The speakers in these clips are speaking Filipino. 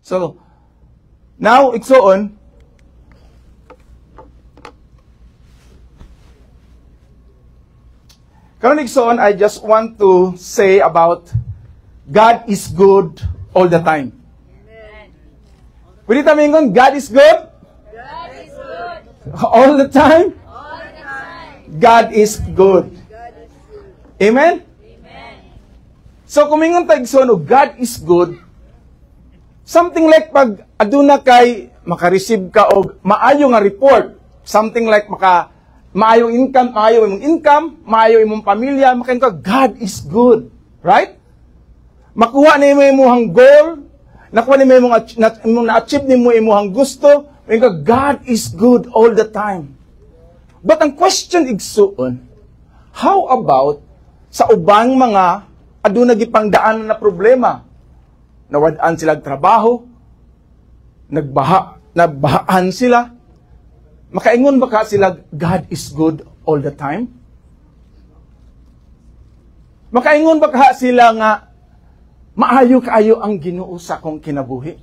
So, now, igsoon, karon igsoon, I just want to say about God is good all the time. Pwede tamingon, God is good? God is good. All the time? All the time. God is good. Amen? Amen. So, kumingon tayo igsoon, God is good. Something like pag aduna kay maka-receive ka og maayo nga report. Something like maayo imong income, maayo imong pamilya, makain ka, God is good. Right? Makuha na imong goal, nakuha na imong na-achieve nimo imong gusto, makain ka, God is good all the time. But ang question igsuon, how about sa ubang mga aduna gipangdaan na problema? Nawadaan sila trabaho, nagbahaan sila. Makaingon ba ka sila, God is good all the time? Makaingon ba ka sila nga, maayo kaayo ang Ginoo sa akong kinabuhi?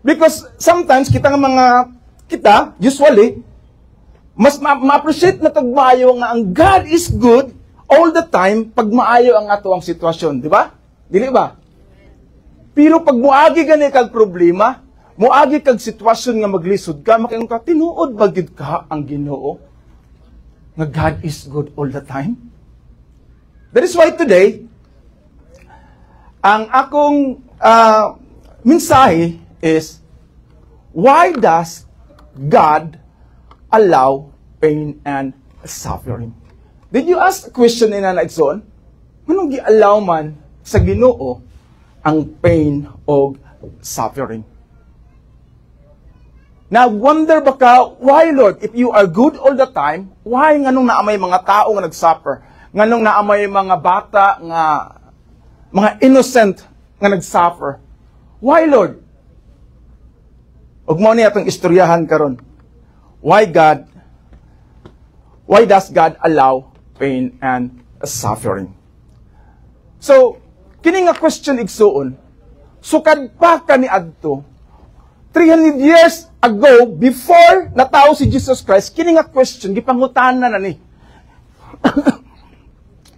Because sometimes, kita, usually, mas ma-appreciate na tagmaayo nga ang God is good all the time pag maayo ang ato ang sitwasyon. Di ba? Dili ba? Pero pag muagi gani kag problema, muagi kag sitwasyon nga maglisod ka, makaingon ka, tinuod ba gid ka ang Ginoo nga God is good all the time? That is why today, ang akong mensahe is, why does God allow pain and suffering? Did you ask a question in an igsoon? Manong gi-allow man sa Ginoo ang pain o suffering? Now, wonder ba ka, why Lord, if you are good all the time, why nganong naamay mga tao nga nagsuffer? Nganong naamay mga bata nga, mga innocent nga nagsuffer? Why Lord? Ug mao ni atong istoryahan karon. Why does God allow pain and suffering? So, kini nga question igsuon, sukad pa kaniadto 300 years ago, before natawo si Jesus Christ, kini nga question gipangutanan na ni.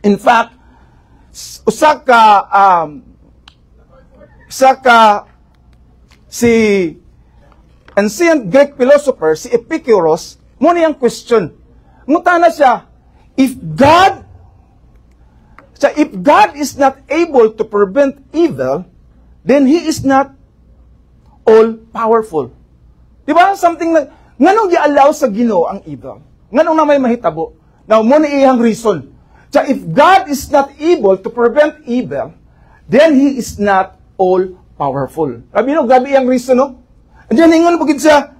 In fact, usa ka si ancient Greek philosopher si Epicurus, mo niyang question. Ngutana siya, if God is not able to prevent evil, then He is not all-powerful. Diba? Something like, nganong gi-allow sa Ginoo ang evil? Nganong na may mahitabo? Now, mo na iyang reason. So, if God is not able to prevent evil, then He is not all-powerful. Grabe iyang reason, no? And then, ingon bukid siya,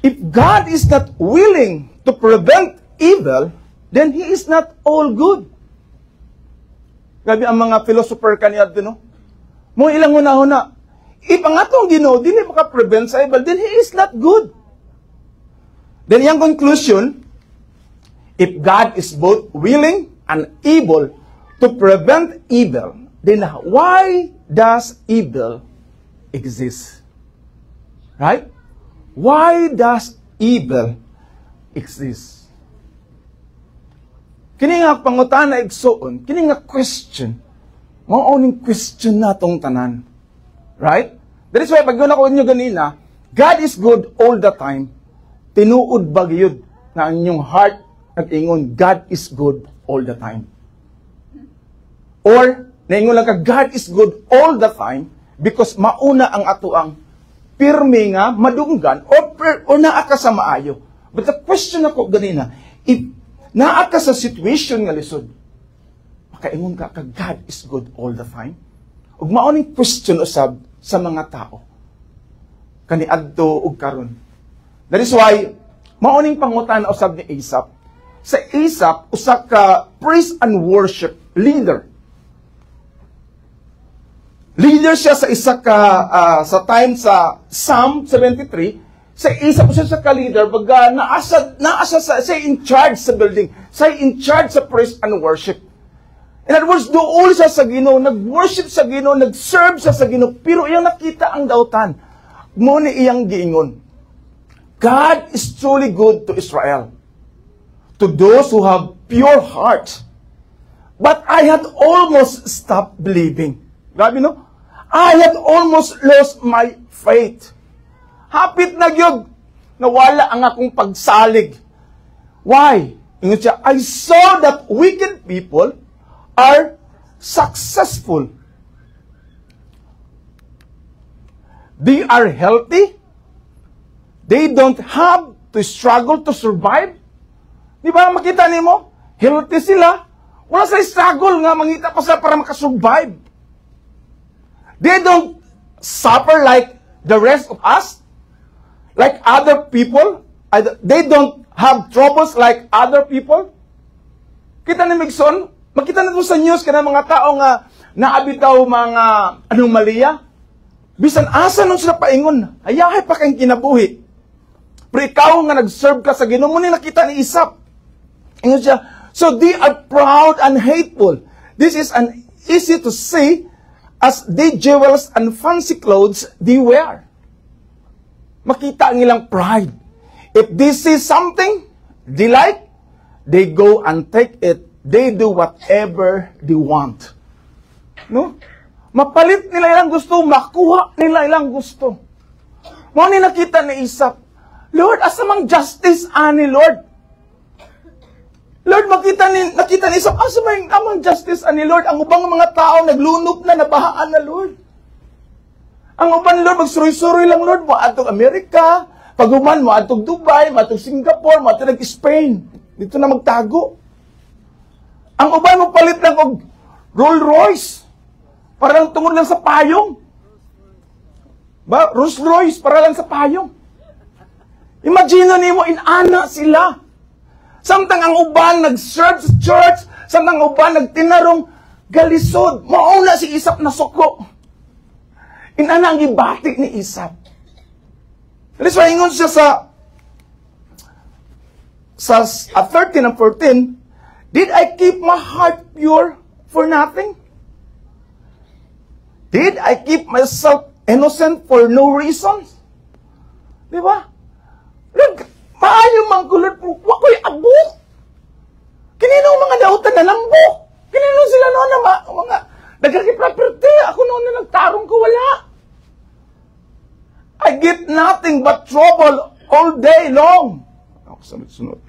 if God is not willing to prevent evil, then He is not all good. Grabe ang mga philosopher kaniya doon, no? Mo ilang una-una, if ang atong Ginoo dili maka-prevent sa evil, then He is not good. Then yung conclusion, if God is both willing and able to prevent evil, then why does evil exist? Right? Why does evil exist? Kini nga pangutana igsuon, kini nga question, mao-oning question natong tanan. Right? That is why, pag yun ako inyo ganina, God is good all the time. Tinuod ba gyud na ang inyong heart nag-ingon, God is good all the time. Or, naingon lang ka, God is good all the time because mauna ang atoang pirmi nga, madunggan, o naa ka sa maayo. But the question ako ganina, if naa ka sa situation nga lisod, makaingon ka, God is good all the time. Ug maoning question usab sa mga tao kaniadto ug karon. That is why maoning pangutan usab ni Asaph. Sa Asaph usa ka praise and worship leader. Leader siya sa isa ka sa time sa Psalm 73. Sa Asaph usa sa ka leader baga naasa sa in charge sa building, sa in charge sa praise and worship. In other words, doon siya sa Ginoo, nag-worship sa Ginoo, nag-serve siya sa Ginoo, pero iyang nakita ang dautan. Mo ni iyang giingon, God is truly good to Israel, to those who have pure hearts. But I had almost stopped believing. Grabe, no? I had almost lost my faith. Hapit na gyud, nawala ang akong pagsalig. Why? Ingon siya, I saw that wicked people are successful. They are healthy. They don't have to struggle to survive. Di ba makita nimo? Healthy sila. Wala sa struggle nga mangita pa sila para makasurvive. They don't suffer like the rest of us. Like other people. They don't have troubles like other people. Kita ni Migson, makita na sa news ka mga tao nga naabitaw mga anomalya. Bisan asa nung sila paingon, ayahay pa kayong kinabuhi. Pero ikaw nga nag-serve ka sa Ginoo mo ni nakita ni Isap. Ingon siya, so they are proud and hateful. This is an easy to see as they jewels and fancy clothes they wear. Makita ang ilang pride. If they see something they like, they go and take it. They do whatever they want. No? Mapalit nila ilang gusto, makuha nila ilang gusto. Mo ni nakita ni Isap, Lord, asa mang justice ani Lord? Lord, nakita ni Isap, asa mang amang justice ani Lord? Ang ubang mga tao naglunop na, nabahaan na Lord. Ang uban Lord, magsuroy-suroy lang Lord, mo atong Amerika, paguman mo atong Dubai, mo atong Singapore, mo atong Spain. Dito na magtago. Ang uban mo palit lang og Rolls Royce. Para lang tungod lang sa payong. Ba? Rolls Royce para lang sa payong. Imagine nimo inana sila. Samtang ang uban nag-serve sa church, samtang ang uban nagtinarong galisod, mauna si Isap na suko. Inana ang ibati ni Isap. That's why ingon siya sa 13 and 14, did I keep my heart pure for nothing? Did I keep myself innocent for no reason? Di ba? Maayo mang kulot po, wako'y abok. Kinino mga nautan na lambok. Kinino sila noon na mga nagkakipaperte. Ako noon na nagtarong ko, wala. I get nothing but trouble all day long. Ako sunod-sunod.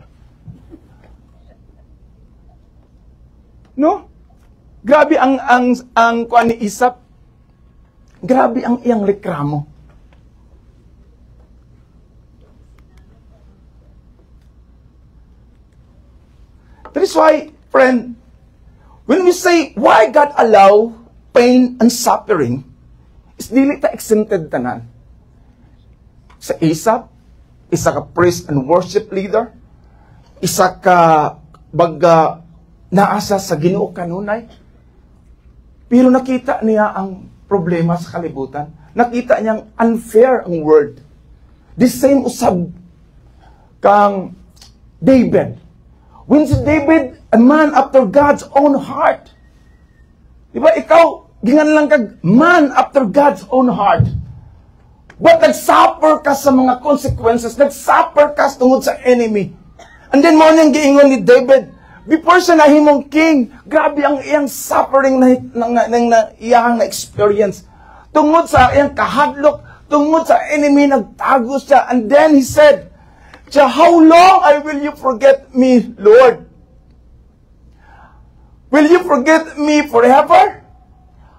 No? Grabe ang kuan ni Isap. Grabe ang iyang reklamo. That is why, friend, when we say why God allow pain and suffering, is dili ta exempted tanan. Sa Isap, isa ka priest and worship leader, isa ka naasa sa Ginoo kanunay. Pero nakita niya ang problema sa kalibutan. Nakita niyang unfair ang word. The same usab kang David. When si David, a man after God's own heart. Diba, ikaw, gingan lang kag man after God's own heart. But nag-suffer ka sa mga consequences, nag-suffer ka tungod sa enemy. And then mo niyang giingon ni David, before siya nahimong king, grabe ang iyang suffering na iyang na-experience. Tungod sa iyang kahadlok, tungod sa enemy, nagtago siya. And then he said, how long will you forget me, Lord? Will you forget me forever?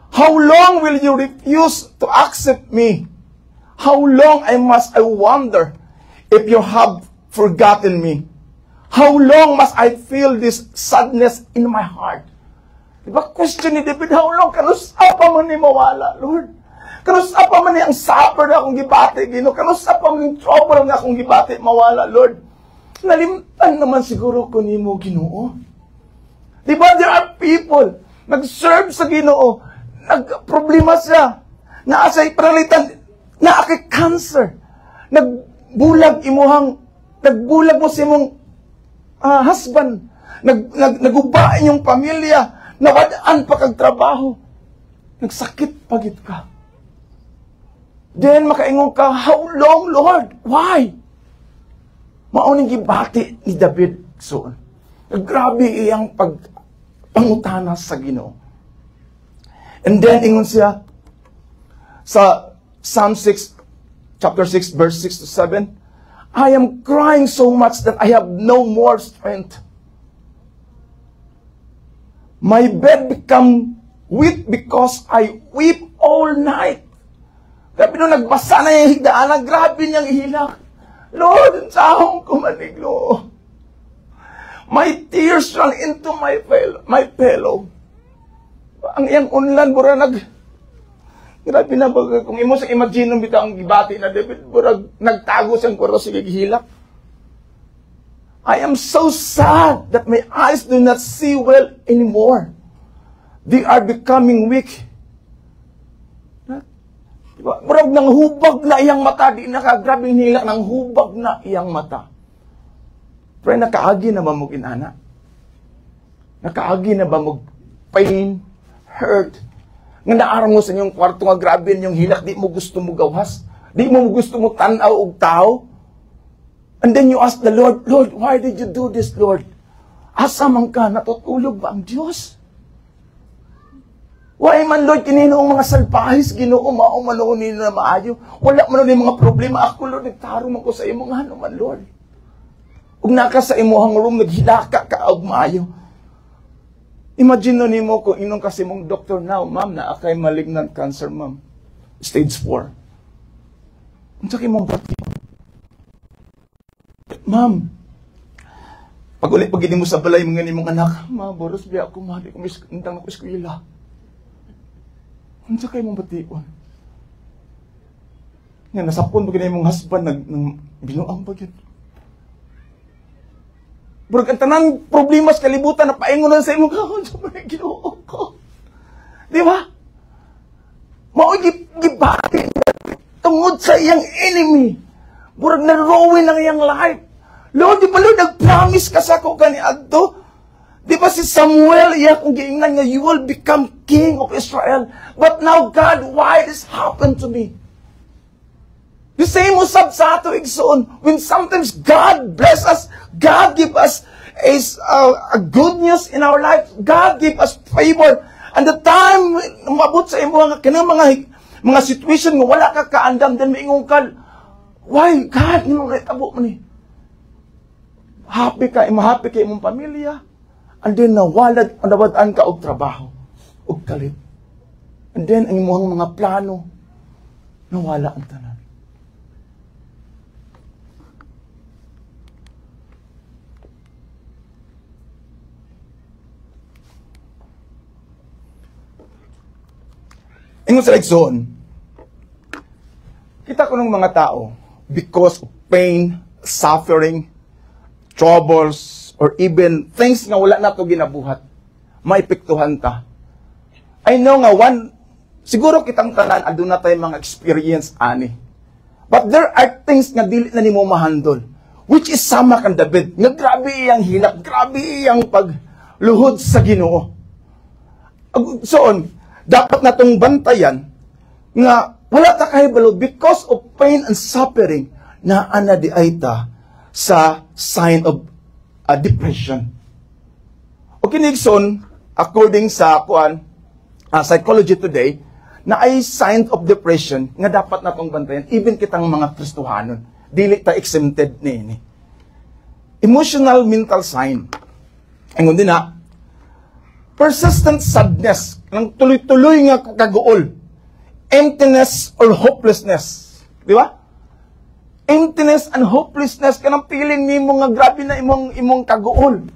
How long will you refuse to accept me? How long must I wonder if you have forgotten me? How long must I feel this sadness in my heart? Diba, question ni David, how long? Kanusa pa man ni mawala, Lord? Kanusa pa man ni ang suffer na akong gibati, Ginoo? Kanusa pa man yung trouble na akong gibati, mawala, Lord? Nalimtan naman siguro ko ni mo, Ginoo. Diba, there are people, nag-serve sa Ginoo, nag-problema siya, naasay paralitan, naakay cancer, nagbulag mo sa imong husband, naguba inyong pamilya, Nawadaan pa kag trabaho. Nagsakit pagit ka. Then makaingon ka, how long, Lord? Why? Mauning gibati ni David so. Grabe iyang pangutana sa Ginoo. And then ingon siya sa Psalm 6, chapter 6, verse 6 to 7, I am crying so much that I have no more strength. My bed become weak because I weep all night. Grabe nung nagbasa na yung higdaan, grabe niyang ihilak. Lord, sa akong kumaniglo. My tears run into my pillow. Ang iyang unlan, bura grabe na ba, kung imo sa imagine nung bitaong gibati na David, bura nagtago siyang kuro sige gihilak. I am so sad that my eyes do not see well anymore. They are becoming weak. Diba? Murag nang hubag na iyang mata, di nakagrabing hilak, nang hubag na iyang mata. Pero nakaagi na ba mo inana? Nakaagi na ba mo pain, hurt? Nga naarang mo sa inyong kwarto nga grabe yung hilak, di mo gusto mo gawas? Di mo gusto mo tanaw og tao? And then you ask the Lord, Lord, why did you do this, Lord? Asa man ka, natutulog ba ang Diyos? Why man, Lord, kininoong mga salpahis, Ginoo, maumanon nino na maayo. Wala man nun yung mga problema. Ako, Lord, nagtarong ako sa imo nga naman, Lord. Ug naka sa imuhang room, naghilaka ka og maayo. Imagine nun mo kung inong kasi mong doktor now, ma'am, na akay malignant cancer, ma'am. Stage 4. Ang sakit mong bati. Ma'am, pag ulit pag mo sa balay mga mong anak, ma, boros biya ako, ma, di ko misintang ako eskwela. Ang sakay mong bation. Nga, nasapon pag mong husband, nang binuang pa yun. Burag ang tanang problema sa kalibutan na paingon na sa imong kahon sa mga Ginoo ko. Di ba? Maugibati tungod sa iyang enemy. Burag na-ruin ang iyang life. Lord, di ba Lord, nag-promise ka sa ako gani adto? Di ba si Samuel, iya kong giingnan nga, you will become king of Israel. But now, God, why this happened to me? The same usab sa ato igsoon. When sometimes God bless us, God give us a good news in our life. God give us favor. And the time umabot sa imo kanang mga situation nga wala ka kaandam, then maingon ka, why God nimo kay tabo man ni? Happy ka imong pamilya. And then nawad-an ka og trabaho, og kalit. And then ang imong mga plano nawala ang tanan. Ingon sa Lexon, kita ko ng mga tao, because of pain, suffering, troubles, or even things nga wala na ito ginabuhat, maipektuhan ta. I know nga siguro kitang tanan, ado na tayo mga experience ani. But there are things nga dili na nimo mahandol, which is sama kang David. Nga grabe iyang hilak, grabe iyang pagluhod sa Ginoo. So, dapat natong bantayan nga wala ta kahibalo because of pain and suffering na ana di ayta sa sign of depression. O kinigson, according sa Psychology Today, na ay sign of depression nga dapat natong bantayan even kitang mga Kristohanon. Dili ta exempted niini. Emotional mental sign. Ang din na persistent sadness, ng tuloy-tuloy nga kaguol. Emptiness or hopelessness. Di ba? Emptiness and hopelessness, kanang feeling nimo nga grabe na imong kaguol.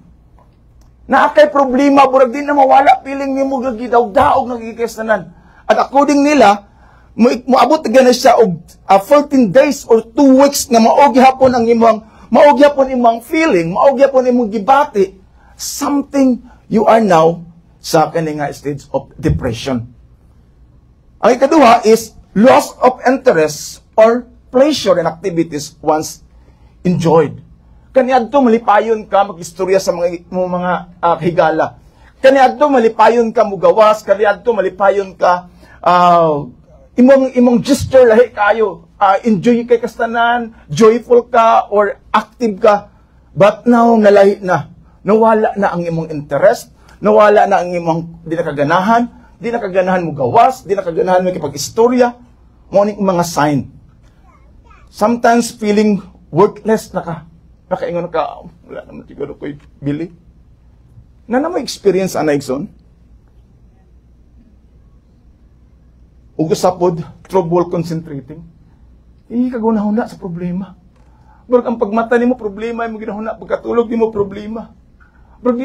Naakay problema, burag din na mawala, feeling nimo gidaog-daog nagikikasanan. At according nila, moabot na siya og 14 days or 2 weeks na maogyapon imong feeling, maogyapon imong gibati, something you are now sa kaninga stage of depression. Ang ikaduha is loss of interest or pleasure in activities once enjoyed. Kaniadto malipayon ka magistorya sa mga higala. Kaniadto malipayon ka mugawas, kaniadto malipayon ka imong gesture lahi kayo. Enjoy kay kastanan, joyful ka or active ka. But now nalahi na. Nawala na ang imong interest, nawala na ang imong di nakaganahan mo gawas, di nakaganahan mo kipag-istorya. Mo ning mga sign. Sometimes feeling worthless na ka. Nakaingon ka, wala naman siguro ko'y bili. Na mo experience ana igsoon? Ug usapod trouble concentrating. Kagunahuna sa problema. Burag ang pagmata nimo problema, imo ginahuna pagkatulog nimo problema. Burag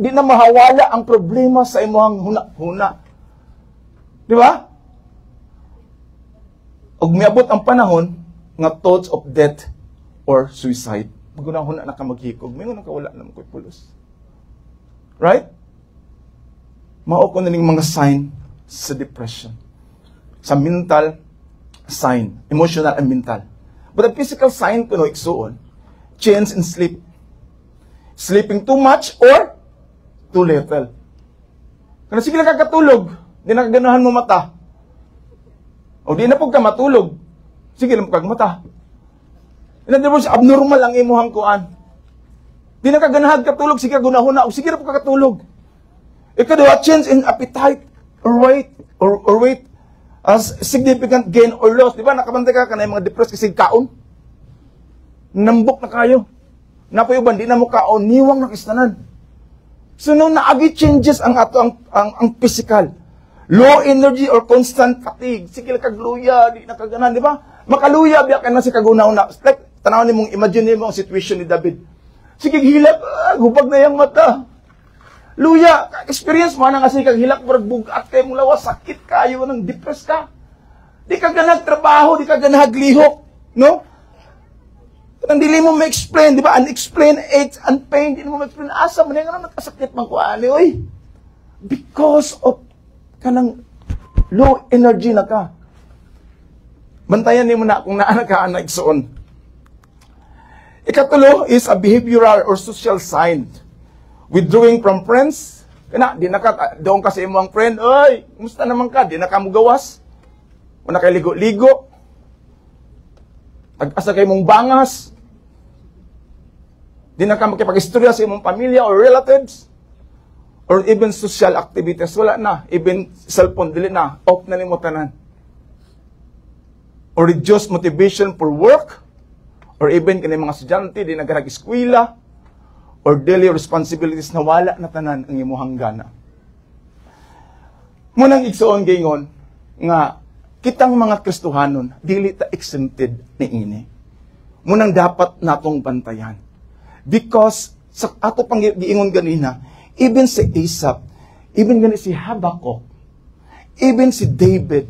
di na mahawala ang problema sa imong huna-huna. Di ba? Ug miabot ang panahon nga thoughts of death or suicide. Magunahuna na ka maghikog, mingon ka wala na mo koy pulos. Right? Mao ko na ning mga sign sa depression. Sa mental sign, emotional and mental. But the physical sign kuno igsuon, change in sleep. Sleeping too much or too little. Kana sige lang kakatulog, di na kaganahan mo mata. O di na pug ka matulog, sige lang kag mata. In other words, abnormal ang imuhang kuan. Di na kaganahan katulog, sige gunahuna, o sige na pug kakatulog. Ikaduha, change in appetite or weight as significant gain or loss. Di ba, nakabantay ka kanay mga depressed kasi kaon. Nambok na kayo. Napayuban, di na mo kaon, niwang nakistanan. So, nung naagi changes ang physical. Low energy or constant fatigue. Sige lang kagluya, di na kaganan, di ba? Makaluya, biya ka na si kagunaw-na. Like, tanaw ni mong imagine mo ang situation ni David. Sige, hilap, hubag na yung mata. Luya, experience mo na kasi kag hilak murag bugat kay mo lawas, sakit kayo nang depressed ka. Di ka ganag trabaho, di ka ganag lihok, no? Nang dili mo ma-explain, di ba? Unexplained aches and pain, di mo ma-explain asa man nga nagkasakit man ko ani oy. Because of kanang low energy na ka. Bantayan nimo na kung naa ka ana igsoon. Ikatulo is a behavioral or social sign. Withdrawing from friends, kana di na ka doon kasi imong friend, oy, kumusta naman ka? Di na ka mo gawas. Wala kay ligo-ligo. Ag-asa kay mong bangas. Di na ka makipag-istorya sa imong pamilya or relatives. Or even social activities, wala na. Even cellphone, dili na. Off na nimo tanan. Or reduce motivation for work. Or even kini mga estudyante, di na garag-eskwela. Or daily responsibilities na wala na tanan ang imuhang gana. Munang igsuon gingon nga kitang mga Kristohanon dili ta exempted niini. Munang dapat natong bantayan. Because sa ato pang giingon ganina, even si Asaph, even gani si Habakkuk, even si David,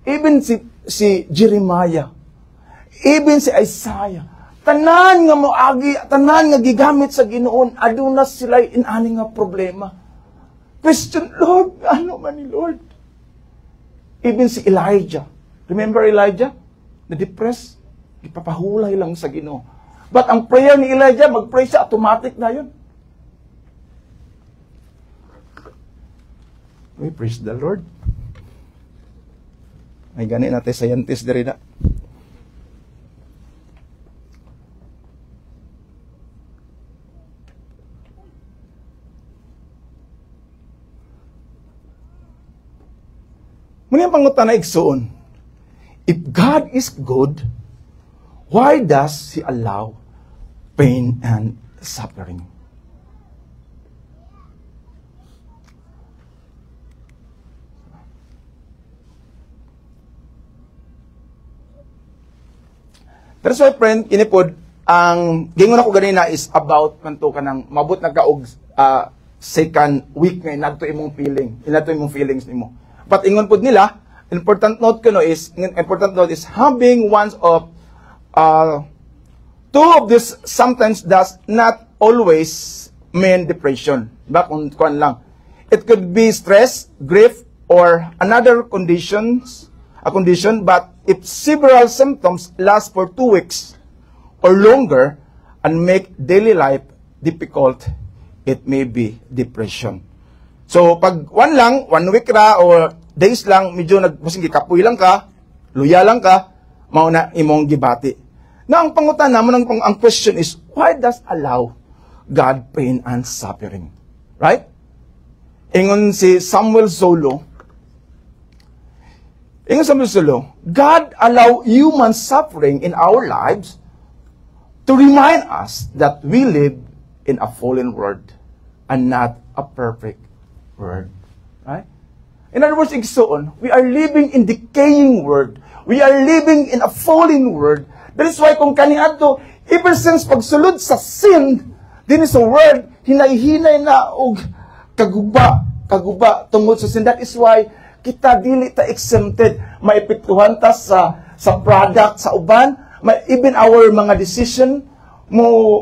even si Jeremiah, even si Isaiah, tanan nga moagi, tanan nga gigamit sa Ginoon, aduna sila inani nga problema. Question, Lord, ano man ni Lord? Even si Elijah. Remember Elijah? Na-depressed. Ipapahulay lang sa Ginoo. But ang prayer ni Elijah, mag-pray siya, automatic na yun. We praise the Lord. May gani natin scientist diri na. Muna yung pangutan na igsoon. If God is good, why does He allow pain and suffering? That's why, friend, kinipod, ang gingon ako ganina is about manto ka ng mabot na kaog second week ngayon, nagto imong feeling, inato imong feelings nimo. But ingon pod nila, important note is having one of two of this sometimes does not always mean depression. Diba? Kung lang. It could be stress, grief, or another condition, but if several symptoms last for 2 weeks or longer and make daily life difficult, it may be depression. So, pag one week ra, or days lang, medyo basing kapoy lang ka, luya lang ka, mauna imong gibati. Na ang pangutan naman, ang question is, why does allow God pain and suffering? Right? Ingon si Samuel Zolo, God allow human suffering in our lives to remind us that we live in a fallen world and not a perfect world. Right? In other words, igsoon, we are living in decaying world. We are living in a fallen world. That is why kung kaniadto, ever since pagsulod sa sin, din sa world, hinay-hinay na og kaguba tungod sa sin. That is why kita dili ta exempted, maepektuhan ta sa product sa uban, even our mga decision mo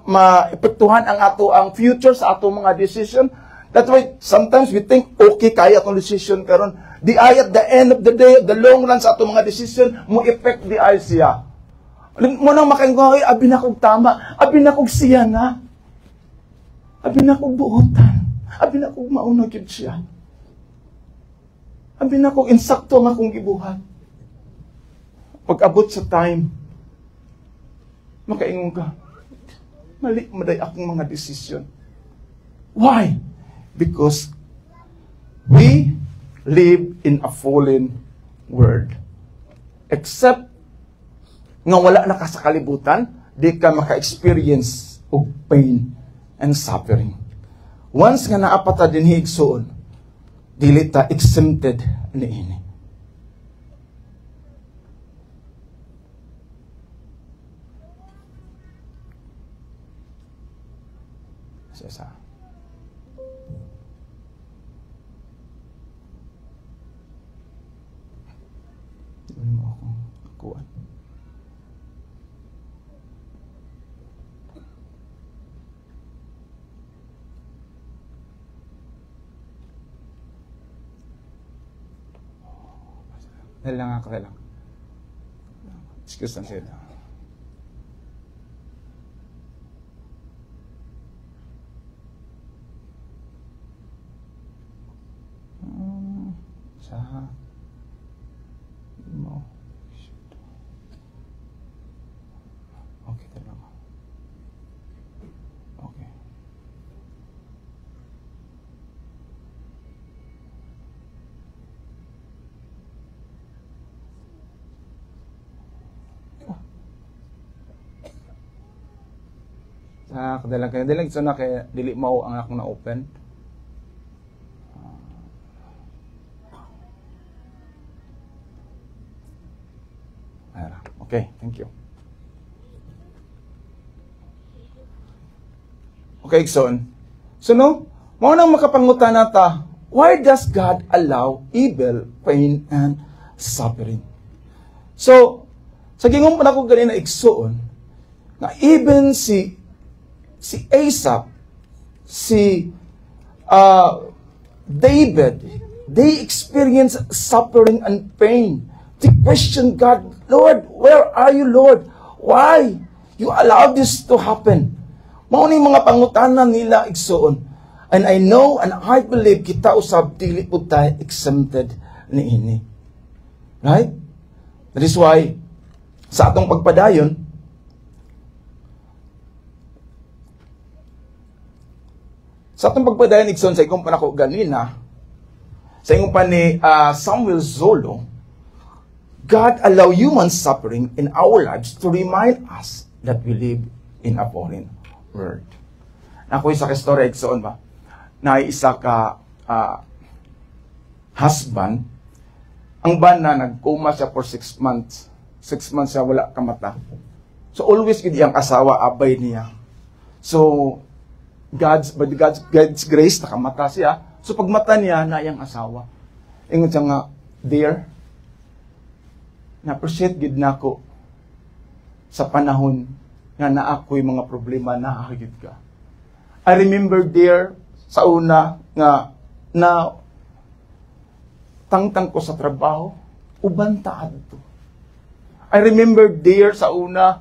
maepektuhan ang ato ang future sa ato mga decision. That's why sometimes we think okay kaya atong decision karon. Di ay at the end of the day, the long run sa ato mga decision mo effect di ay siya. Mo nang makaingon, abi na kog tama, abi na kog siya na. Abi na kog buotan, abi na kog mauna gyud siya. Abi na kog insakto nga akong gibuhat. Pag-abot sa time, makaingon ka, mali maday akong mga decision. Why? Because we live in a fallen world. Except nga wala na ka sa kalibutan, di ka maka-experience of pain and suffering. Once nga naapata din higsoon, dili ta exempted niini. Sa mo akong kuwan. Dahil lang ako lang. Excuse lang sila. Mo. Okay, talaga. Okay. Sa kadalang so na kay dili mao ang akong na-open. Okay, thank you. Okay, so no, mao nang makapangutan nata, why does God allow evil, pain, and suffering? So, sa gingon pa nako ganina igsoon, na even si Asaph, si David, they experience suffering and pain. They question God, Lord, where are you, Lord? Why you allow this to happen? Mao ni mga pangutanan nila igsoon. And I know and I believe kita usab dili pud tayo exempted niini. Right? That is why sa atong pagpadayon igsoon sa ikong panako ganina sa ikong pa ni Samuel Zolo, God allow human suffering in our lives to remind us that we live in a fallen world. Nakoy sa kastorya igsoon ba? Na isa ka husband, ang bana nagkoma siya for 6 months. 6 months siya wala ka mata. So always gid iyang asawa abay niya. So God's grace nakamata siya. So pagmata niya na iyang asawa. Ingon siya nga, dear, na-appreciate gid nako sa panahon nga naakoy mga problema na agid ka. I remember dear sa una nga na tangtang ko sa trabaho, uban ta adto. I remember dear sa una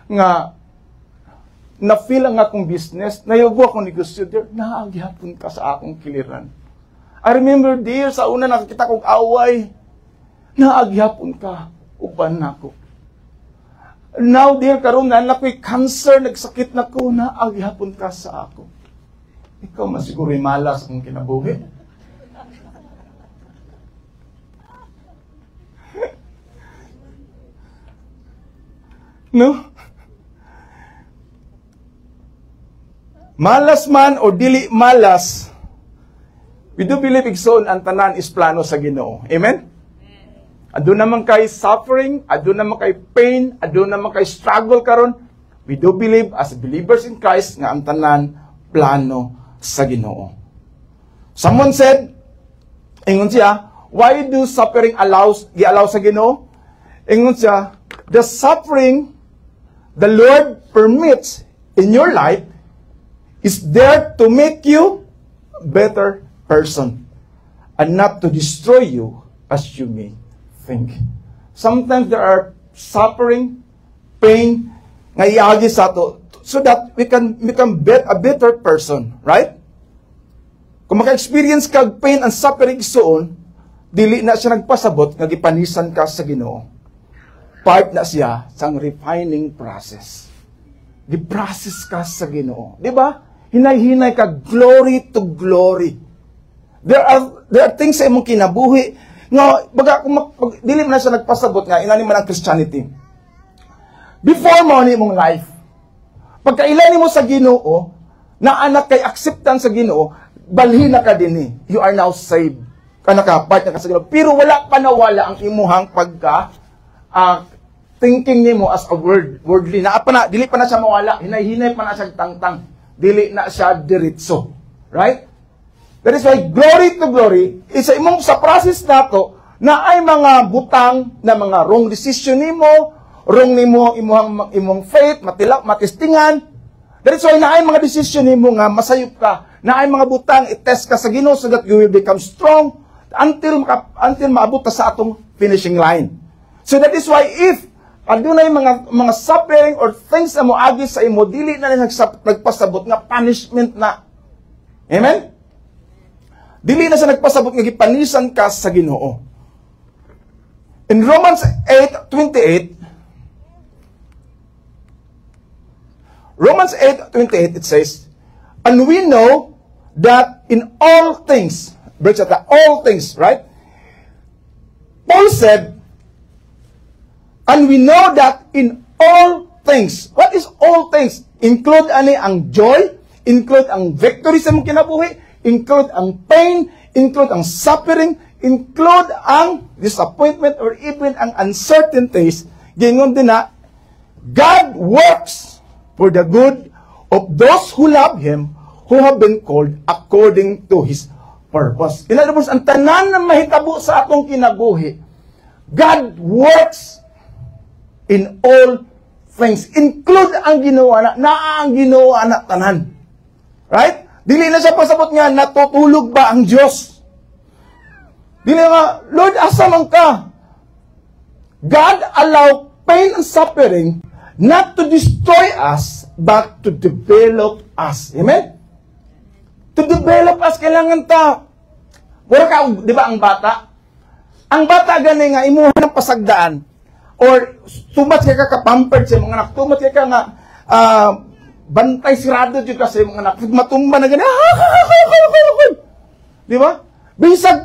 nga na-feel ang akong business, nayubo akong negosyo there, naagyapon ka sa akong kiliran. I remember there, sa una nakakita kong away, naagyapon ka, uban na ako. Now there, karon na ako'y cancer, nagsakit na ko, naagyapon ka sa ako. Ikaw masiguro'y malas akong kinabuhi. No? Malas man o dili malas, we do believe igsoon ang tanan is plano sa Ginoo. Amen? Ado naman kay suffering, ado naman kay pain, ado naman kay struggle karon. We do believe as believers in Christ nga ang tanan plano sa Ginoo. Someone said, ingon siya, why do suffering gi-allow sa Ginoo? Ingon siya, the suffering the Lord permits in your life is there to make you a better person and not to destroy you as you may think. Sometimes there are suffering, pain, nga iagi sa to so that we can become a better person, right? Kung maka-experience kag pain and suffering soon, dili na siya nagpasabot nga gipanisan ka sa Ginoo. Part na siya sang refining process. Di-process ka sa Ginoo, di ba? Hinay-hinay ka, glory to glory. There are things sa imong kinabuhi nga baga kung dili man na siya nagpasabot nga inani man ang Christianity. Before mo ni mong life, pagkailan mo sa Ginoo, na anak kay acceptance sa Ginoo, balhin na ka dinhi. You are now saved. Kana ka part na ka sa Ginoo. Pero wala pa nawala ang imuhang pagka thinking nimo as a worldly na dili pa na siya mawala, hinay-hinay pa na siya tangtang. Dili na siya diretso. Right? That is why glory to glory is sa process nato na ay mga butang na mga wrong decision nimo, wrong nimo imong faith, matistingan. That is why na ay mga decision nimo nga masayop ka, na ay mga butang i-test ka sa Ginoo so that you will become strong until maabot ta sa atong finishing line. So that is why if adunay mga suffering or things na moagi sa imo, dili na nagpasabot nga punishment na. Amen? Dili na siya nagpasabot nga gipanisan ka sa Ginoo. In Romans 8:28, it says, and we know that in all things, all things, right? Paul said, and we know that in all things, what is all things? Include ang joy, include ang victory sa mong kinabuhi, include ang pain, include ang suffering, include ang disappointment or even ang uncertainties. Gingon din na, God works for the good of those who love Him, who have been called according to His purpose. In other words, ang tanan na mahitabo sa atong kinabuhi, God works in all things. Include ang ginawa ang ginawa na tanan. Right? Dili na siya pasabot nga, natutulog ba ang Diyos? Dili nga, Lord, asa man ka? God allow pain and suffering not to destroy us, but to develop us. Amen? To develop us, kailangan ta. Wala ka, di ba ang bata? Ang bata gani nga, imuha ng pasagdaan. Or tumat ka kapampered sa mga anak, tumat ka nga bantay sirado dyan ka sa mga anak, matumba na gani, di ba? Bisag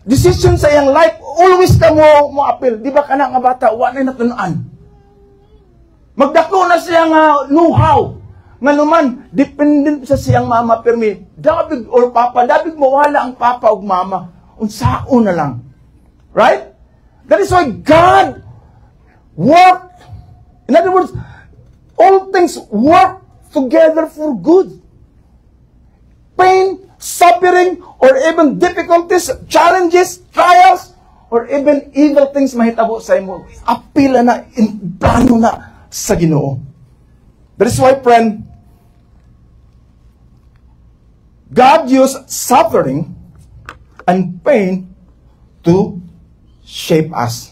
decision sa iyang life, always ka mo appeal. Di ba ka na nga bata, wala na natunaan. Magdako na siya nga know-how. Nga naman, dependent sa siyang mama permi. Dabig or papa, dabig mawala ang papa o mama. Unsao na lang. Right? That is why God worked. In other words, all things work together for good. Pain, suffering, or even difficulties, challenges, trials, or even evil things mahitabo sa imo. Apila na, plano na sa Ginoo. That is why, friend, God used suffering and pain to shape us.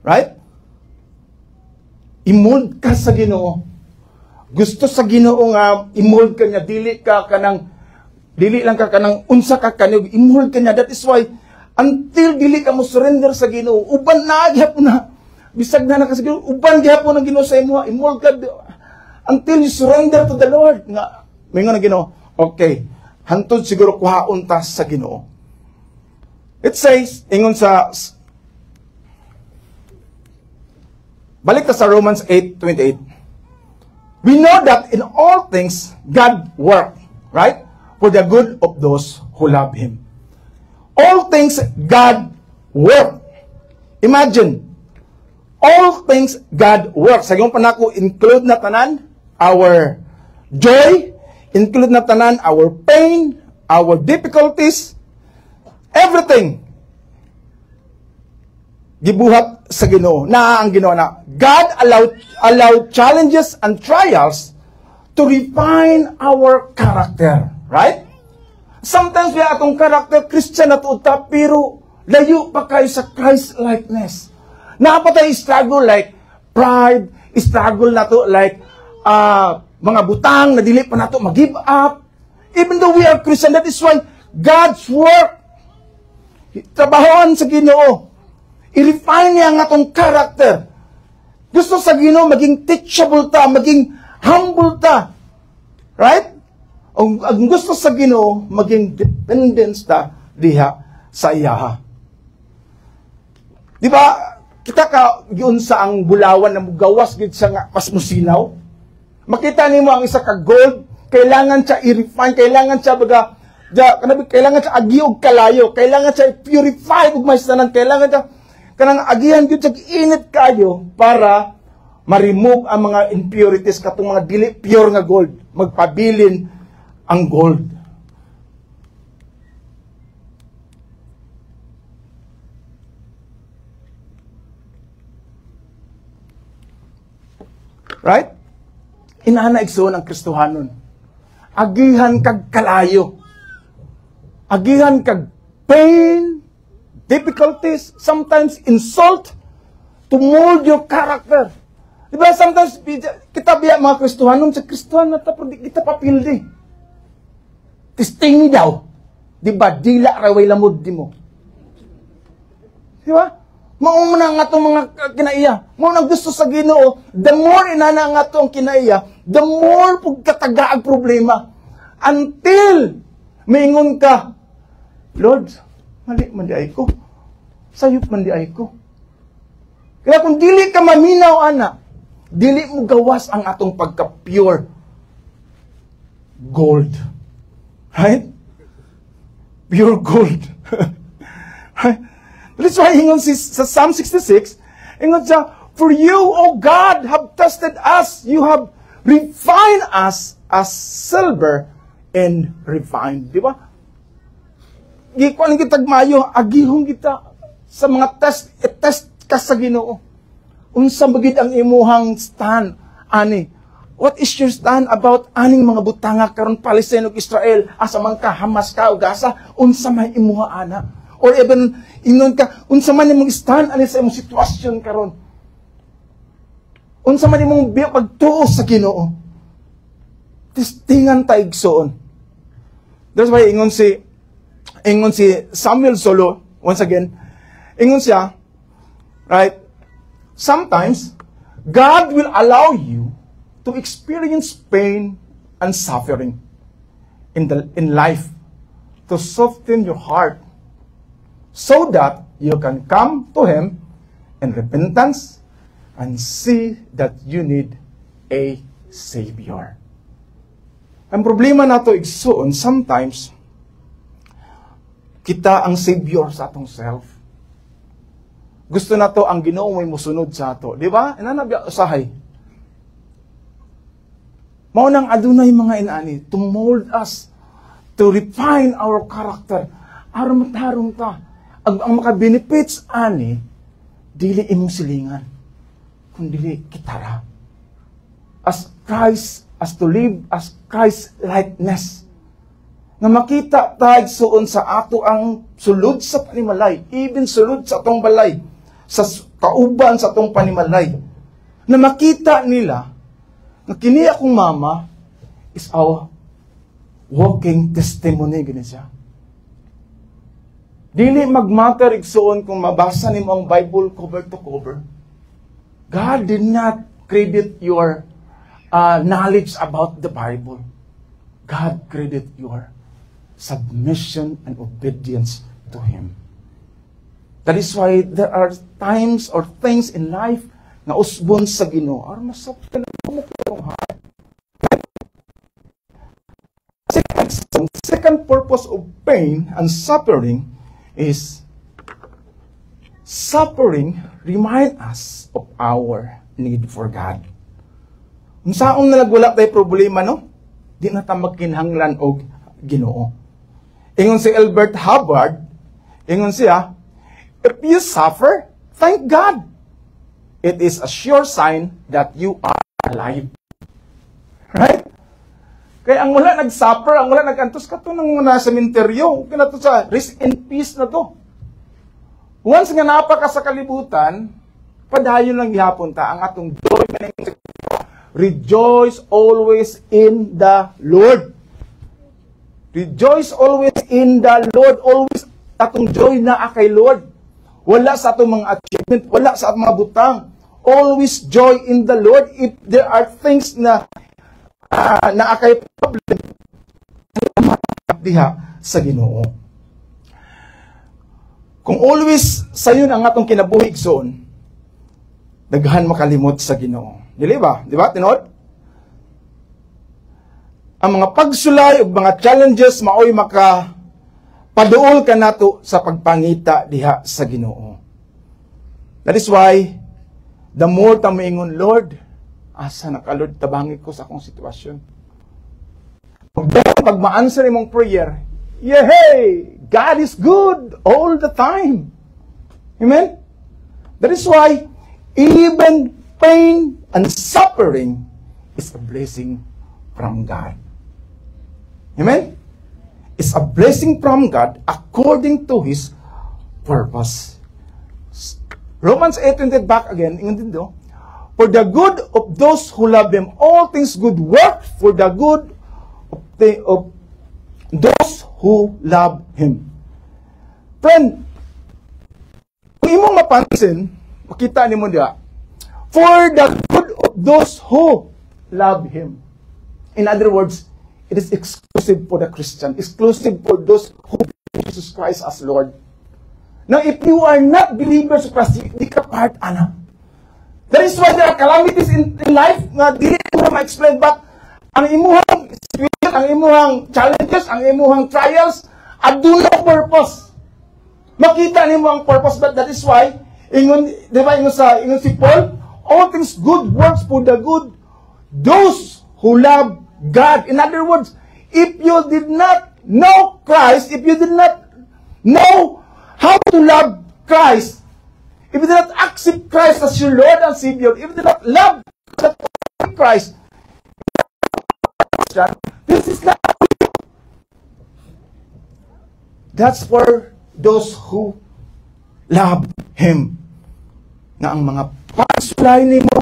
Right? Imold ka sa Ginoo. gusto sa Ginoo nga i-mold ka niya, dili lang ka kanang unsa ka kanig, i-mold ka niya. That is why until dili ka mo surrender sa Ginoo, uban na gyapon na bisag na kasi uban gyapon ang Ginoo sa imo, i-mold ka until you surrender to the Lord. Nga mingon ang Ginoo, okay, hantod siguro kuhaon ta sa Ginoo. It says, ingon sa balik ta sa Romans 8:28. We know that in all things, God works, right? For the good of those who love Him. All things, God works. Imagine, all things, God works. Sa iyong panako, include na tanan, our joy, include na tanan, our pain, our difficulties, everything. Gibuhat sa Ginoo. Na ang Ginoo na God allowed challenges and trials to refine our character, right? Sometimes we atong character Christian na tuta pero layo pa kayo sa Christ-likeness. Napatay struggle like pride, struggle na to like mga butang na dili pa nato mag-give up. Even though we are Christian, that is why God's work trabahoan sa Ginoo. I-refine niya ang atong character. Gusto sa Ginoo maging teachable ta, maging humble ta. Right? Ang gusto sa Ginoo maging dependence ta diha sa iyaha. Di ba? Kita ka giunsa ang bulawan na mugawas gid sa nga mas musinaw. Makita nimo ang isa ka gold, kailangan siya i-refine, kailangan siya kailangan siya agiog kalayo, kailangan siya i-purify ug may tanan, kailangan siya kanang agihan gyud sa init kayo para ma-remove ang mga impurities katong mga dili pure nga gold, magpabilin ang gold. Right? Inana igsoon ang Kristohanon. Agihan kag kalayo. Agihan kag pain, difficulties, sometimes insult to mold your character. Diba, sometimes kita biya mga Kristohanon sa Kristohan na tapos di kita papildi. Testing daw. Diba, dila raway lamod di mo. Diba? Mauna na nga itong mga kinaiya. Mauna gusto sa Ginoo, the more inana nga itong kinaiya, the more pagkataga ang problema. Until maingon ka, Lord, mali man di ay ko. Sayop man di ay ko. Kaya kung dili ka maminaw, ana, dili mo gawas ang atong pagka-pure gold. Right? Pure gold. Right? That's why ingon sa Psalm 66, ingon siya, for you, O God, have tested us. You have refined us as silver and refined. Di ba? Gikuan kita mayo, agihong kita sa mga test ka sa Ginoo. Unsa bagid ang imuhang stand ani? What is your stand about aning mga butanga karon Palestine ug Israel asa man ka Hamas ka ug Gaza, unsa may imuha ana? Or even ingon ka unsa man imong stand ani sa imong sitwasyon karon? Unsa man imong pagtuo sa Ginoo? Testingan ta igsoon. That's why ingon si Samuel Solo, once again, ingon siya, right, sometimes, God will allow you to experience pain and suffering in life to soften your heart so that you can come to Him in repentance and see that you need a Savior. Ang problema nato igsoon, sometimes, kita ang Savior sa atong self. Gusto na to ang Ginoo may musunod sa ato. Di ba? Inanabi usahay. Mao nang adunay mga inani to mold us, to refine our character. Aron matarong ta. Ang maka-benefits ani, dili imong silingan, kundi kitara. As Christ, as to live as Christ-likeness. Na makita tayo suon sa ato ang sulod sa panimalay, even sulod sa atong balay, sa kauban sa atong panimalay, na makita nila nga kini akong mama is our walking testimony, gani siya. Dili magmatter igsuon kung mabasa nimo ang Bible cover to cover. God did not credit your knowledge about the Bible. God credit your submission and obedience to Him. That is why there are times or things in life na usbon sa Ginoo. Aron masabtan mo ang heart. Second purpose of pain and suffering is suffering remind us of our need for God. Kung saong nalagwala tayo problema, no? Di na tayo magkinahanglan og Ginoo. Ingon si Albert Hubbard, ingon siya, if you suffer, thank God. It is a sure sign that you are alive. Right? Kaya ang wala nag-suffer, ang wala nag-antos ka to nang nasa sementeryo. Kaya na to sa rest in peace na to. Once nga napa ka sa kalibutan, padayon lang gihapon ta ang atong joy. Rejoice always in the Lord. Rejoice always in the Lord. Always atong joy na kay Lord. Wala sa atong mga achievement, wala sa atong mga butang. Always joy in the Lord. If there are things na naakay problem, diha sa Ginoo. Kung always sayon ang atong kinabuhi igsoon, daghan makalimot sa Ginoo. Dili ba? Di ba? Tinod? Ang mga pagsulay ug mga challenges maoy makapaduol ka nato sa pagpangita diha sa Ginoo. That is why the more ta moingon, Lord, asa na ka, Lord, tabangi ko sa akong sitwasyon. Pag ma-answer imong prayer, yehey! God is good all the time. Amen? That is why even pain and suffering is a blessing from God. Amen? It's a blessing from God according to His purpose. Romans 8:28 back again, ingon din do, for the good of those who love Him, all things good work for the good of those who love Him. Friend, kung imong mapansin, makita nimo diha, for the good of those who love Him. In other words, it is exclusive for the Christian, exclusive for those who believe Jesus Christ as Lord. Now, if you are not believers of Christ, di ka part, ana. That is why there are calamities in life na dili mo ma-explain, but ang imuhang situation, ang imuhang challenges, ang imuhang trials, aduna purpose. Makita nimo ang purpose, but that is why, ingon, di ba, ingon si Paul, all things good works for the good, those who love God. In other words, if you did not know Christ, if you did not know how to love Christ, if you did not accept Christ as your Lord and Savior, if you did not love Christ, this is not. That's for those who love Him. Na ang mga pagsulay nimo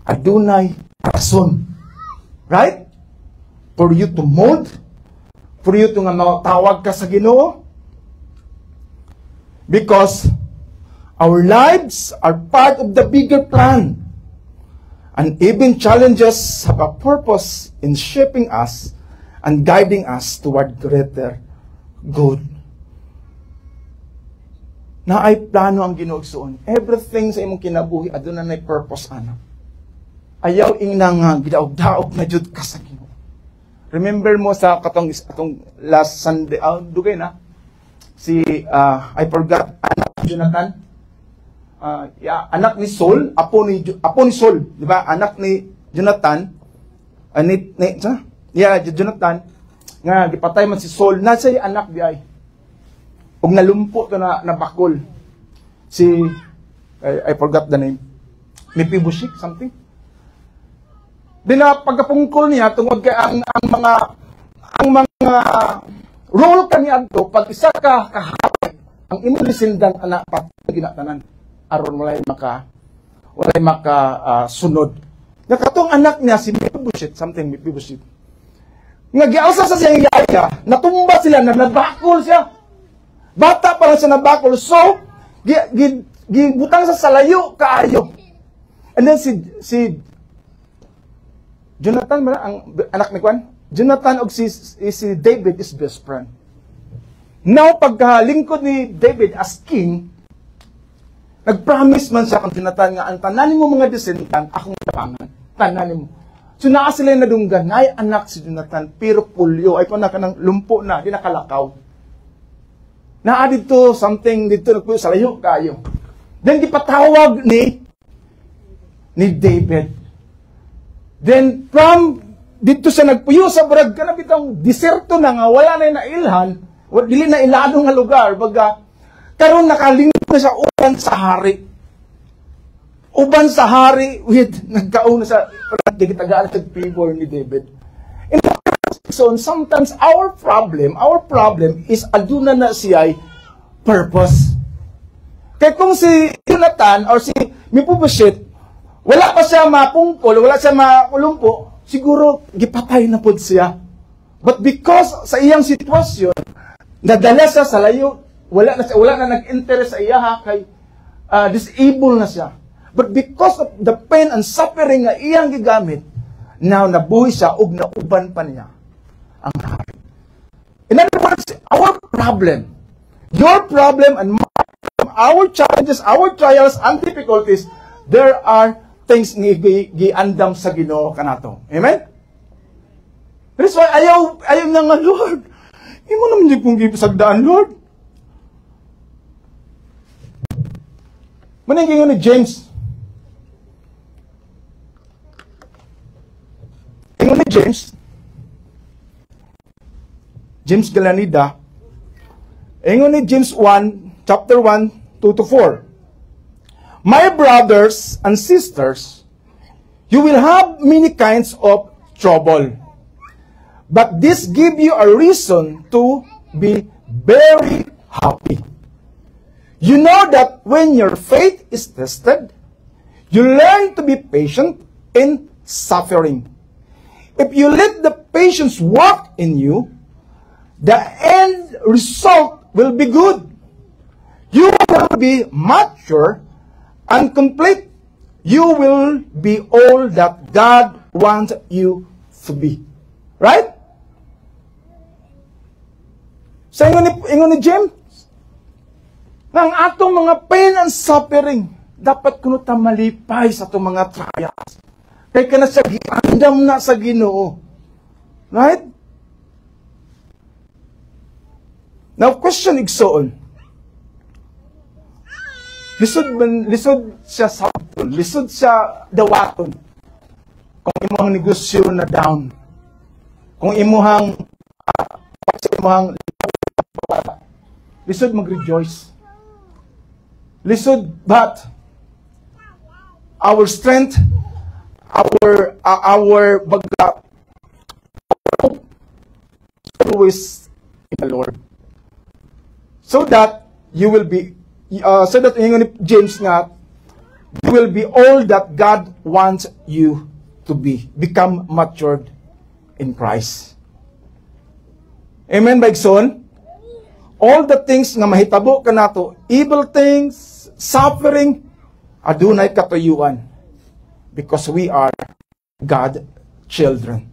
adunay rason. Right? For you to mold, for you to nga matawag ka sa Ginoo. Because our lives are part of the bigger plan. And even challenges have a purpose in shaping us and guiding us toward greater good. Na ay plano ang Ginoo igsoon. Everything sa imong kinabuhi aduna nay purpose ana. Ayaw inang gidaog-daog na jud ka sa Ginoo. Remember mo sa atong last Sunday, dugay na si I forgot anak ni Jonathan. Anak ni Saul, apo ni Saul, di ba? Anak ni Jonathan, Jonathan nga gipatay man si Saul, nasa anak di ay. Ug nalumpo to na bakol. Si I forgot the name. Mephibosheth something. Di na pagkapungkol niya tungod kay ang mga role kaniya adto pag isa ka kahapon ang imong descendant anak pat ginatanan aron walay maka sunod Nakatong anak niya, si Mephibosheth, Mephibosheth. Nga giausa sa siyang yaya, natumba sila, nabakol siya. Bata pa lang siya nabakol. So, gibutang sa salayo, kaayo. And then si Jonathan, ang anak ni Kwan? Jonathan og si David is best friend. Now, pagkalingkod ni David as king, nag-promise man siya kang Jonathan nga, ang tananin mo mga descendant, akong tapangan. Tananin mo. So, naa sila nadunggan, ay anak si Jonathan, pero pulyo, ay kung na kanang lumpo na, di nakalakaw. Naa dito, something dito, nagpuyo sa layo kayo. Then, gipatawag ni David. Then, from dito siya nagpuyo sa brag, kanang bitang diserto na nga, wala na yung nailhan, dili na ilano nga lugar, baga, karon nakalingkod na sa uban sa hari. Uban sa hari, nagkauna sa digitagaan sa favor ni David. So, sometimes our problem is aduna na siya purpose. Kaya kung si Jonathan or si Mephibosheth, wala pa siya mapungkol, wala siya makulumpo, siguro gipatay na pod siya. But because sa iyang sitwasyon, nadala siya sa layo, wala na nag-interest sa iya kay disabled na siya. But because of the pain and suffering nga iyang gigamit, now nabuhi siya ug nauban pa niya ang hari. In other words, our problem, your problem and my problem, our challenges, our trials and difficulties, there are things nga giandam sa Ginoo kanato. Amen? That's why ayaw na nga, Lord, imo naman di kong gipasagdaan, Lord. Maningking ni James. Ingon ni James Galanida, ingon ni James 1, chapter 1, 2-4. My brothers and sisters, you will have many kinds of trouble. But this give you a reason to be very happy. You know that when your faith is tested, you learn to be patient in suffering. If you let the patience work in you, the end result will be good. You will be mature and complete. You will be all that God wants you to be. Right? So, ingon ni James, ng atong mga pain and suffering, dapat kuno ta malipay sa atong mga trials. Kaya ka na siya giandam na sa Ginoo. Right? Now, question igsoon. Lisod siya sabton, lisod siya dawaton. Kung imuhang negosyo na down. Kung imuhang lisod mag-rejoice. Lisod, but our strength, our hope always in the Lord. So that you will be, so that James nga, you will be all that God wants you to be. Become matured in Christ. Amen, Baigson? All the things nga mahitabo ka nato, evil things, suffering, adunay katuyuan. Because we are God's children.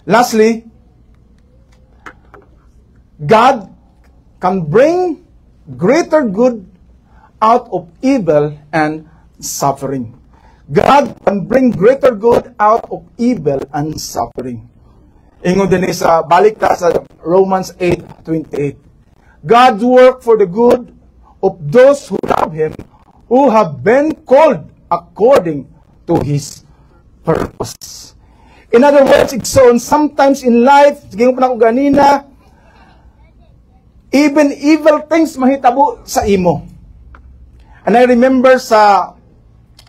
Lastly, God can bring greater good out of evil and suffering. God can bring greater good out of evil and suffering. Ingon din sa balik ta sa Romans 8:28. God's work for the good of those who love Him, who have been called according to His purpose. In other words, sometimes in life, sige ko pa na ko ganina, even evil things mahitabo sa imo. And I remember sa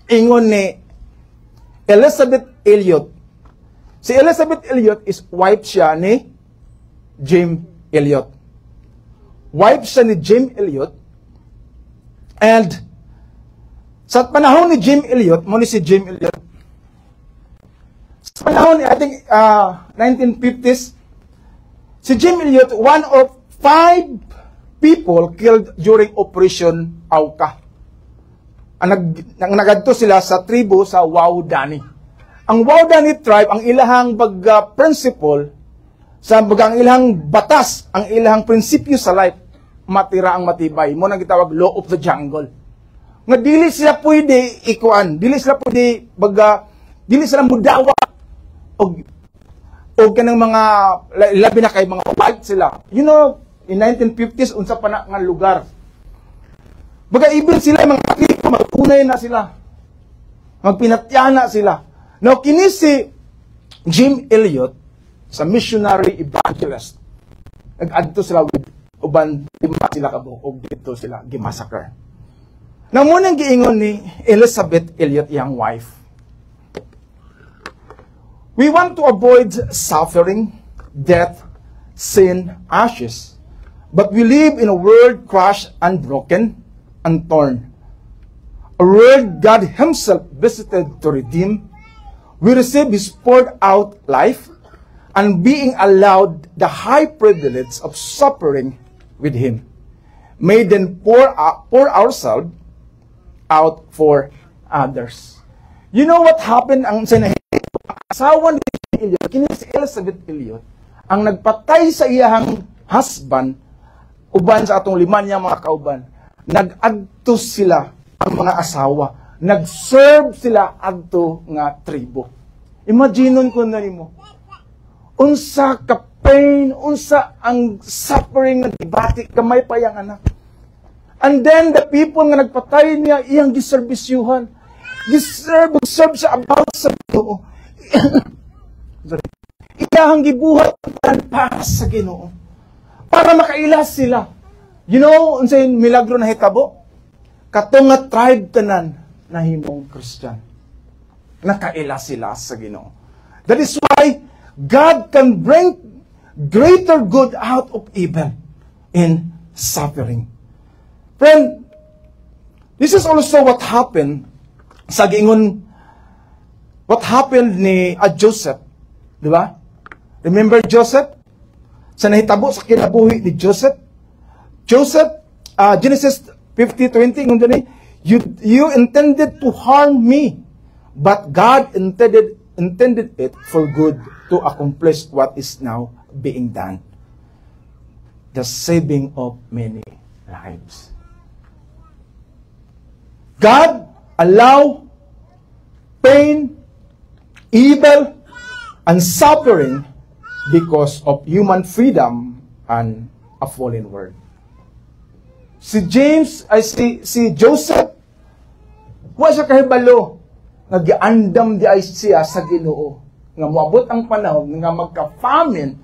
ingon ni Elizabeth Elliot. Si Elizabeth Elliot is wife siya ni Jim Elliot. Wife siya ni Jim Elliot. And sa panahon ni Jim Elliot, mo ni si Jim Elliot, Sa panahon, I think, 1950s, si Jim Elliot, one of 5 people killed during Operation Auka. Nagadto sila sa tribo sa Waodani. Ang Waodani tribe, ang ilahang principle, ang ilahang batas, ang ilahang prinsipyo sa life, matira ang matibay. Mo nang gitawag law of the jungle. Nga dili sila pwede ikuan, dili sila pwede dili sila mudawa og kanang mga labi na kay mga white sila. You know, in 1950s unsa pa na nga lugar. Even sila mga tribo magpunay na sila. Magpinatyana sila. Now kini si Jim Elliot sa missionary evangelist. Nag-adto sila with uban lima sila kabuok og dito sila gimassacre. Now munang giingon ni Elizabeth Elliot iyang wife. We want to avoid suffering, death, sin, ashes. But we live in a world crushed and broken and torn. A world God Himself visited to redeem. We receive His poured out life and being allowed the high privilege of suffering with Him. May then pour ourselves out for others. You know what happened ang asawa ni Elliot, kini si Elizabeth Elliot, ang nagpatay sa iyang husband, uban sa atong lima niya mga kauban, nag-adto sila ang mga asawa, nag-serve sila adto nga tribo. Imagineon ko na nimo, unsa ka pain, unsa ang suffering nga gibati kamay pa yang anak. And then the people nga nagpatay niya, iyang giserbisyuhan, serve sa about sa Ginoo. Iyahang gibuhat para sa Ginoo. Para makailas sila. You know, unsay milagro na hitabo? Katong nga tribe tanan na himong Christian. Nakailas sila sa Ginoo. That is why God can bring greater good out of evil in suffering. Friend, this is also what happened sa giingon, what happened ni Joseph. Di ba? Remember Joseph? Sa nahitabo sa kinabuhi ni Joseph? Joseph, Genesis 50:20, you intended to harm me, but God intended it for good to accomplish what is now being done. The saving of many lives. God allow pain, evil, and suffering because of human freedom and a fallen world. Si Joseph, wa siya kahibalo, nag-andam di ay siya sa Ginoo. Nga moabot ang panahon nga magka-famine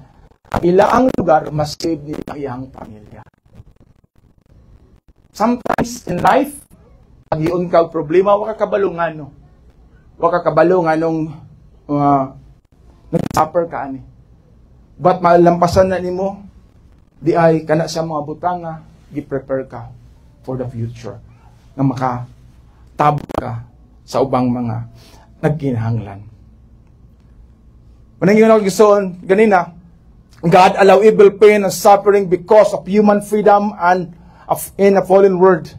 ang ilaang lugar, mas-save niya ang iyang pamilya. Sometimes in life, pag-iun ka problema, waka kabalo nga no. Waka kabalo nga nung nag-suffer ka ani. But malampasan na nimo, di ay kana sa mga butanga, gi-prepare ka for the future. Na makatabog ka sa ubang mga nagkinahanglan. Manang yun ako gisoon, ganina, God allow evil, pain, and suffering because of human freedom and in a fallen world.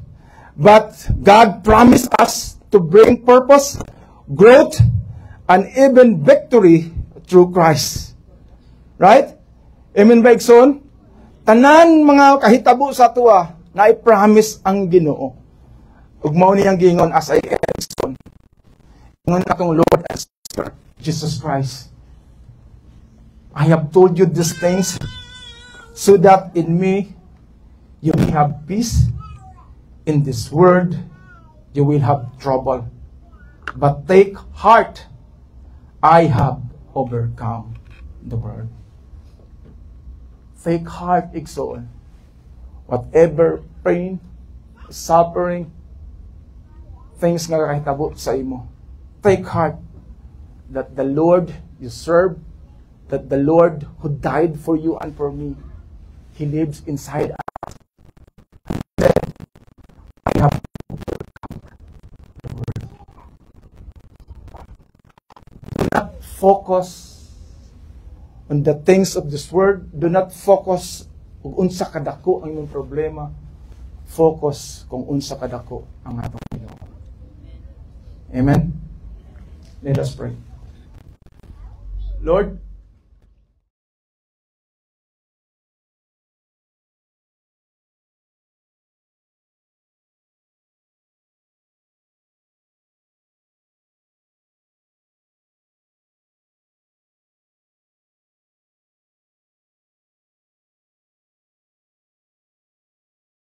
But God promised us to bring purpose, growth, and even victory through Christ. Right? Amen ba, Ikson? Tanan mga kahitabo sa tuwa na i-promise ang Ginoo. Ug mao niyang gingon as I Ikson. Ingon atong Lord and Savior, Jesus Christ. I have told you these things so that in me you may have peace. In this world, you will have trouble. But take heart, I have overcome the world. Take heart, Ikson. Whatever pain, suffering, things nga kahitabo sa imo. Take heart that the Lord you serve, that the Lord who died for you and for me, He lives inside us. I have overcome the world. Do not focus on the things of this world. Do not focus kung unsa kadako ang imong problema. Focus kung unsa kadako ang atong Ginoo. Amen? Let us pray. Lord,